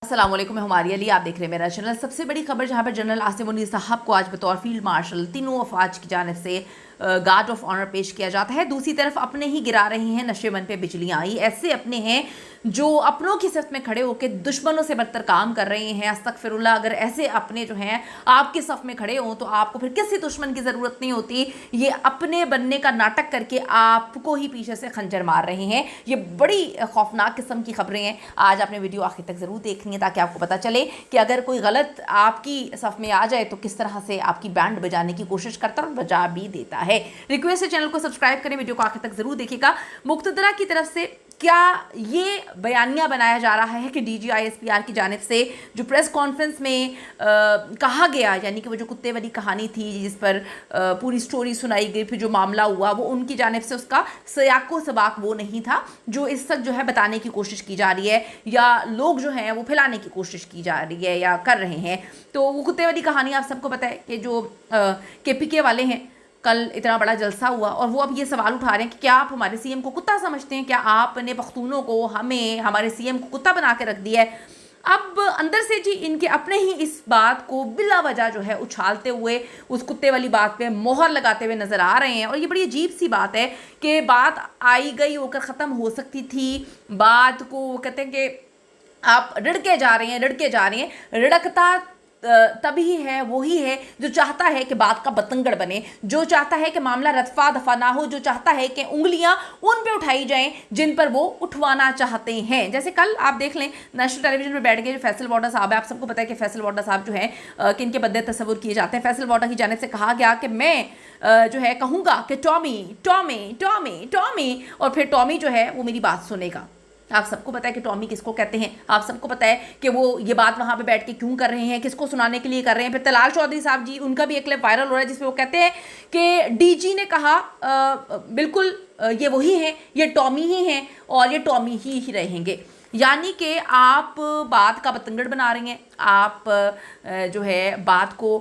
अस्सलाम वालेकुम, मैं हमारी अली, आप देख रहे हैं मेरा चैनल। सबसे बड़ी खबर जहां पर जनरल आसिम मुनीर साहब को आज बतौर फील्ड मार्शल तीनों अफवाज की जानिब से गार्ड ऑफ ऑनर पेश किया जाता है। दूसरी तरफ अपने ही गिरा रही हैं नशेबन पे बिजलियां आई। ऐसे अपने हैं जो अपनों की सफ में खड़े होकर दुश्मनों से बदतर काम कर रहे हैं। अस्तगफिरुल्लाह, अगर ऐसे अपने जो हैं आपके सफ में खड़े हों तो आपको फिर किसी दुश्मन की ज़रूरत नहीं होती। ये अपने बनने का नाटक करके आपको ही पीछे से खंजर मार रहे हैं। ये बड़ी खौफनाक किस्म की खबरें हैं। आज आपने वीडियो आखिर तक ज़रूर देखनी है ताकि आपको पता चले कि अगर कोई गलत आपकी सफ में आ जाए तो किस तरह से आपकी बैंड बजाने की कोशिश करता है और बजा भी देता है। रिक्वेस्ट है चैनल को सब्सक्राइब करें, वीडियो को आखिर तक ज़रूर देखिएगा। मुक्तदरा की तरफ से क्या ये बयानिया बनाया जा रहा है कि DGISPR की जानिब से जो प्रेस कॉन्फ्रेंस में कहा गया, यानी कि वो जो कुत्ते वाली कहानी थी जिस पर पूरी स्टोरी सुनाई गई, फिर जो मामला हुआ वो उनकी जानिब से उसका सयाको सबाक वो नहीं था जो इस तक जो है बताने की कोशिश की जा रही है या लोग जो हैं वो फैलाने की कोशिश की जा रही है या कर रहे हैं। तो वो कुत्ते वाली कहानी आप सबको पता है कि जो KPK वाले हैं, कल इतना बड़ा जलसा हुआ और वो अब ये सवाल उठा रहे हैं कि क्या आप हमारे CM को कुत्ता समझते हैं? क्या आपने पख्तूनों को, हमें, हमारे CM को कुत्ता बना के रख दिया है? अब अंदर से जी इनके अपने ही इस बात को बिला वजह जो है उछालते हुए उस कुत्ते वाली बात पे मोहर लगाते हुए नजर आ रहे हैं। और ये बड़ी अजीब सी बात है कि बात आई गई होकर ख़त्म हो सकती थी। बात को कहते हैं कि आप रिड़के जा रहे हैं। रिड़कता तभी है, वही है जो चाहता है कि बात का बतंगड़ बने, जो चाहता है कि मामला रत्फा दफा ना हो, जो चाहता है कि उंगलियां उन पे उठाई जाएं जिन पर वो उठवाना चाहते हैं। जैसे कल आप देख लें नेशनल टेलीविजन पर बैठ गए जो फैसल वाडा साहब है। आप सबको पता है कि फैसल वाडा साहब जो है कि इनके बदले तस्वुर किए जाते हैं। फैसल वाडा की जानिब से कहा गया कि मैं जो है कहूँगा कि टॉमी टॉमी टॉमी टॉमी, और फिर टॉमी जो है वो मेरी बात सुनेगा। आप सबको पता है कि टॉमी किसको कहते हैं। आप सबको पता है कि वो ये बात वहाँ पे बैठ के क्यों कर रहे हैं, किसको सुनाने के लिए कर रहे हैं। फिर तलाल चौधरी साहब जी, उनका भी एक क्लिप वायरल हो रहा है जिसमें वो कहते हैं कि DG ने कहा बिल्कुल ये वही हैं, ये टॉमी ही हैं और ये टॉमी ही रहेंगे। यानी कि आप बात का बतंगड़ बना रही हैं, आप जो है बात को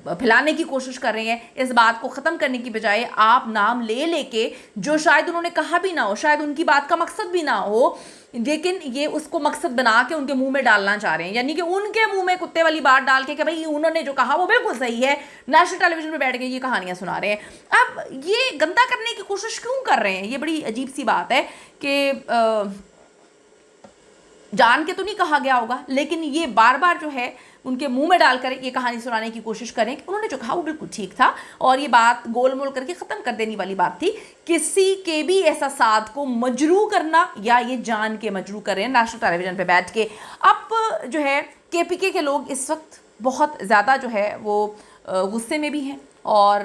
फैलाने की कोशिश कर रहे हैं। इस बात को ख़त्म करने की बजाय आप नाम ले लेके जो शायद उन्होंने कहा भी ना हो, शायद उनकी बात का मकसद भी ना हो, लेकिन ये उसको मकसद बना के उनके मुंह में डालना चाह रहे हैं। यानी कि उनके मुंह में कुत्ते वाली बात डाल के कि भाई उन्होंने जो कहा वो बिल्कुल सही है। नेशनल टेलीविजन पे बैठ के ये कहानियां सुना रहे हैं। अब ये गंदा करने की कोशिश क्यों कर रहे हैं? ये बड़ी अजीब सी बात है कि जान के तो नहीं कहा गया होगा, लेकिन ये बार बार जो है उनके मुंह में डालकर ये कहानी सुनाने की कोशिश करें कि उन्होंने जो कहा वो बिल्कुल ठीक था और ये बात गोल मोल करके ख़त्म कर देने वाली बात थी। किसी के भी एहसासात को मजरू करना या ये जान के मजरू कर रहे हैं नेशनल टेलीविजन पे बैठ के। अब जो है KPK के लोग इस वक्त बहुत ज़्यादा जो है वो गुस्से में भी हैं और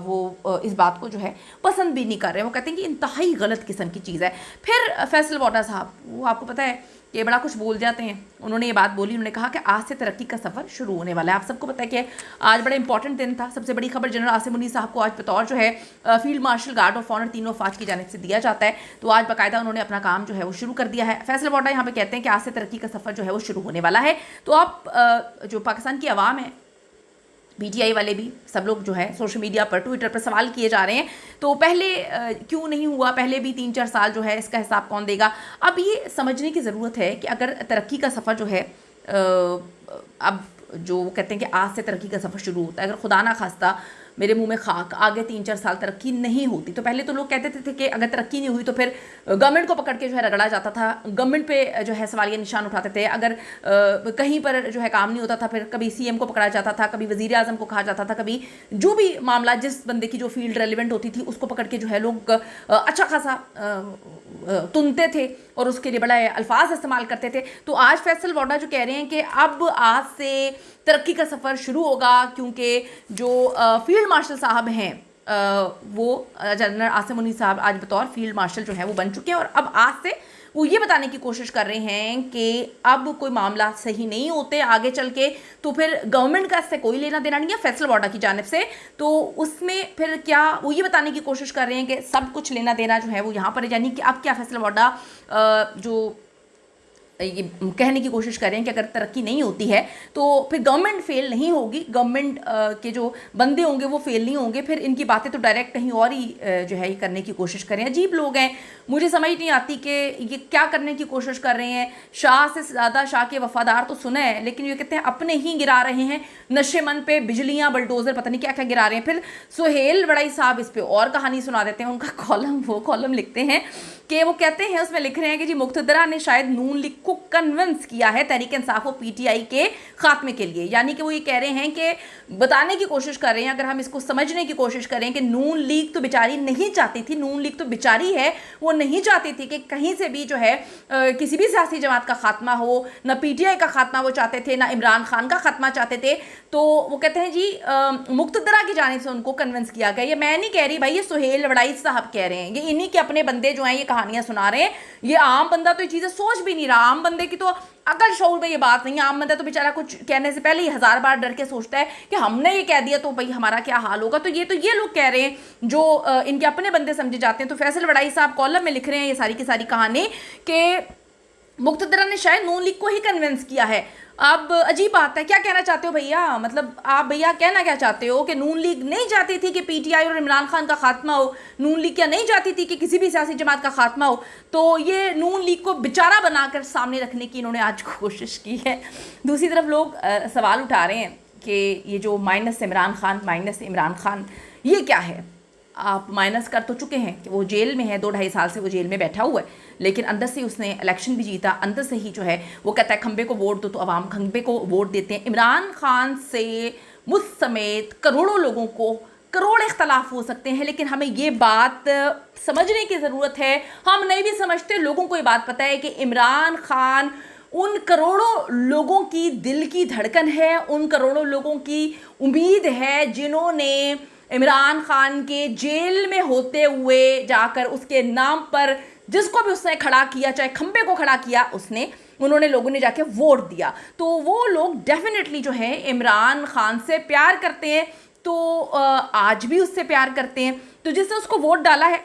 वो इस बात को जो है पसंद भी नहीं कर रहे हैं। वो कहते हैं कि इंतहाई गलत किस्म की चीज़ है। फिर फैसल वाडा साहब, वो आपको पता है कि बड़ा कुछ बोल जाते हैं। उन्होंने ये बात बोली, उन्होंने कहा कि आज से तरक्की का सफ़र शुरू होने वाला है। आप सबको पता है कि आज बड़ा इंपॉर्टेंट दिन था। सबसे बड़ी खबर जनरल आसिम मुनीर साहब को आज बतौर जो है field marshal guard of honour तीनों अफवाज की जानिब से दिया जाता है। तो आज बाकायदा उन्होंने अपना काम जो है वो शुरू कर दिया है। फैसल वाडा यहाँ पे कहते हैं कि आज से तरक्की का सफ़र जो है वो शुरू होने वाला है। तो आप जो पाकिस्तान की आवाम है, PTI वाले भी सब लोग जो है सोशल मीडिया पर, ट्विटर पर सवाल किए जा रहे हैं तो पहले क्यों नहीं हुआ, पहले भी 3-4 साल जो है इसका हिसाब कौन देगा। अब ये समझने की ज़रूरत है कि अगर तरक्की का सफ़र जो है अब जो कहते हैं कि आज से तरक्की का सफ़र शुरू होता है, अगर खुदा ना खास्ता मेरे मुंह में खाक आगे 3-4 साल तरक्की नहीं होती तो पहले तो लोग कहते थे कि अगर तरक्की नहीं हुई तो फिर गवर्नमेंट को पकड़ के जो है रगड़ा जाता था, गवर्नमेंट पे जो है सवालिया निशान उठाते थे। अगर कहीं पर जो है काम नहीं होता था फिर कभी CM को पकड़ा जाता था, कभी वज़ीर आज़म को कहा जाता था, कभी जो भी मामला जिस बंदे की जो फील्ड रेलिवेंट होती थी उसको पकड़ के जो है लोग अच्छा खासा तुनते थे और उसके लिए बड़ा अल्फाज इस्तेमाल करते थे। तो आज फैसल वाडा जो कह रहे हैं कि अब आज से तरक्की का सफ़र शुरू होगा क्योंकि जो फील्ड मार्शल साहब हैं वो जनरल आसिम मुनीर साहब आज बतौर फील्ड मार्शल जो है वो बन चुके हैं और अब आज से वो ये बताने की कोशिश कर रहे हैं कि अब कोई मामला सही नहीं होते आगे चल के तो फिर गवर्नमेंट का इससे कोई लेना देना नहीं है फैसल वाडा की जानिब से। तो उसमें फिर क्या वो ये बताने की कोशिश कर रहे हैं कि सब कुछ लेना देना जो है वो यहाँ पर है। यानी कि अब क्या फैसल वाडा जो ये कहने की कोशिश कर रहे हैं कि अगर तरक्की नहीं होती है तो फिर गवर्नमेंट फेल नहीं होगी, गवर्नमेंट के जो बंदे होंगे वो फेल नहीं होंगे, फिर इनकी बातें तो डायरेक्ट कहीं और ही जो है ये करने की कोशिश कर रहे हैं। अजीब लोग हैं, मुझे समझ नहीं आती कि ये क्या करने की कोशिश कर रहे हैं। शाह से ज़्यादा शाह के वफादार तो सुना है, लेकिन ये कहते हैं अपने ही गिरा रहे हैं, नशे मन पे बिजलियाँ बल्डोजर पता नहीं क्या क्या गिरा रहे हैं। फिर सुहेल वड़ाई साहब इस पर और कहानी सुना देते हैं, उनका कॉलम, वो कॉलम लिखते हैं कि वो कहते हैं, उसमें लिख रहे हैं कि जी मुक्तदरा ने शायद नून लीग को कन्विंस किया है तहरीक इंसाफ और पीटीआई के खात्मे के लिए। यानी कि वो ये कह रहे हैं कि बताने की कोशिश कर रहे हैं, अगर हम इसको समझने की कोशिश करें कि नून लीग तो बेचारी नहीं चाहती थी, नून लीग तो बेचारी है, वो नहीं चाहती थी कि कहीं से भी जो है किसी भी सियासी जमात का खात्मा हो, ना पीटीआई का खात्मा वो चाहते थे, ना इमरान खान का खात्मा चाहते थे। तो वो कहते हैं जी मुक्तदरा की जानिब से उनको कन्विंस किया गया। ये मैं नहीं कह रही भाई, ये सुहेल वड़ाई साहब कह रहे हैं, ये इन्हीं के अपने बंदे जो हैं ये कहानियां सुना रहे हैं। ये आम बंदा तो ये चीज़ें सोच भी नहीं रहा, आम बंदे की तो अकल शऊर में ये बात नहीं है। आम बंदा तो बेचारा कुछ कहने से पहले ही 1000 बार डर के सोचता है कि हमने ये कह दिया तो भाई हमारा क्या हाल होगा। तो ये लोग कह रहे हैं जो इनके अपने बंदे समझे जाते हैं। तो फैसल वड़ाई साहब कॉलम में लिख रहे हैं ये सारी की सारी कहानी कि मुक्तदरा ने शायद नून लीग को ही कन्विंस किया है। अब अजीब बात है, क्या कहना चाहते हो भैया? मतलब आप भैया कहना क्या चाहते हो कि नून लीग नहीं चाहती थी कि पीटीआई और इमरान खान का खात्मा हो? नून लीग क्या नहीं चाहती थी कि किसी भी सियासी जमात का खात्मा हो? तो ये नून लीग को बेचारा बनाकर सामने रखने की इन्होंने आज कोशिश की है। दूसरी तरफ लोग सवाल उठा रहे हैं कि ये जो माइनस इमरान खान ये क्या है? आप माइनस कर तो चुके हैं कि वो जेल में है, 2-2.5 साल से वो जेल में बैठा हुआ है, लेकिन अंदर से उसने इलेक्शन भी जीता, अंदर से ही जो है वो कहता है खंबे को वोट दो, तो अवाम खंबे को वोट देते हैं। इमरान खान से मुझ समेत करोड़ों लोगों को करोड़ इख्तलाफ हो सकते हैं, लेकिन हमें ये बात समझने की ज़रूरत है। हम नहीं भी समझते, लोगों को ये बात पता है कि इमरान खान उन करोड़ों लोगों की दिल की धड़कन है, उन करोड़ों लोगों की उम्मीद है जिन्होंने इमरान खान के जेल में होते हुए जाकर उसके नाम पर जिसको भी उसने खड़ा किया, चाहे खंबे को खड़ा किया, उन्होंने लोगों ने जाके वोट दिया। तो वो लोग डेफिनेटली जो है इमरान खान से प्यार करते हैं, तो आज भी उससे प्यार करते हैं। तो जिसने उसको वोट डाला है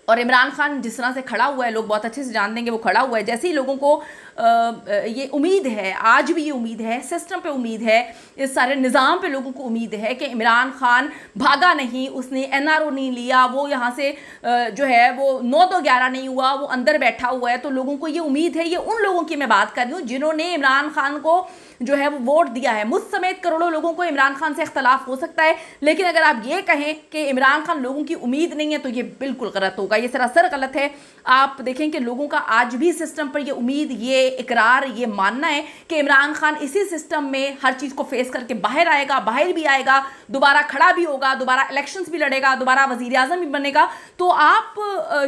और इमरान खान जिस तरह से खड़ा हुआ है, लोग बहुत अच्छे से जान देंगे वो खड़ा हुआ है। जैसे ही लोगों को ये उम्मीद है, आज भी ये उम्मीद है, सिस्टम पे उम्मीद है, इस सारे निज़ाम पे लोगों को उम्मीद है कि इमरान खान भागा नहीं, उसने एनआरओ नहीं लिया, वो यहाँ से जो है वो 9-2-11 नहीं हुआ, वो अंदर बैठा हुआ है। तो लोगों को ये उम्मीद है, ये उन लोगों की मैं बात कर रही हूँ जिन्होंने इमरान खान को जो है वो वोट दिया है। मुझ समेत करोड़ों लोगों को इमरान खान से इख्तलाफ हो सकता है, लेकिन अगर आप ये कहें कि इमरान खान लोगों की उम्मीद नहीं है तो ये बिल्कुल गलत होगा, ये सरासर गलत है। आप देखें कि लोगों का आज भी सिस्टम पर ये उम्मीद, ये इकरार, ये मानना है कि इमरान खान इसी सिस्टम में हर चीज़ को फेस करके बाहर आएगा, बाहर भी आएगा, दोबारा खड़ा भी होगा, दोबारा इलेक्शंस भी लड़ेगा, दोबारा वज़ीर आज़म भी बनेगा। तो आप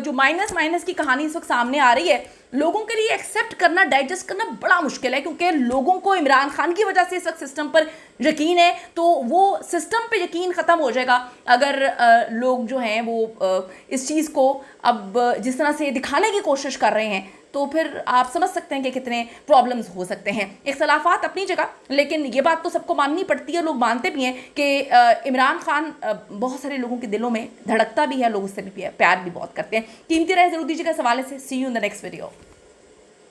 जो माइनस की कहानी इस वक्त सामने आ रही है, लोगों के लिए एक्सेप्ट करना, डाइजेस्ट करना बड़ा मुश्किल है, क्योंकि लोगों को इमरान खान की वजह से इस वक्त सिस्टम पर यकीन है। तो वो सिस्टम पे यकीन ख़त्म हो जाएगा अगर लोग जो हैं वो इस चीज़ को अब जिस तरह से दिखाने की कोशिश कर रहे हैं, तो फिर आप समझ सकते हैं कि कितने प्रॉब्लम्स हो सकते हैं। इख्तलाफात अपनी जगह, लेकिन ये बात तो सबको माननी पड़ती है, लोग मानते भी हैं कि इमरान खान बहुत सारे लोगों के दिलों में धड़कता भी है, लोग उससे भी प्यार भी बहुत करते हैं। कीमती रहे ज़रूर दीजिएगा सवाल से। See you in the next video.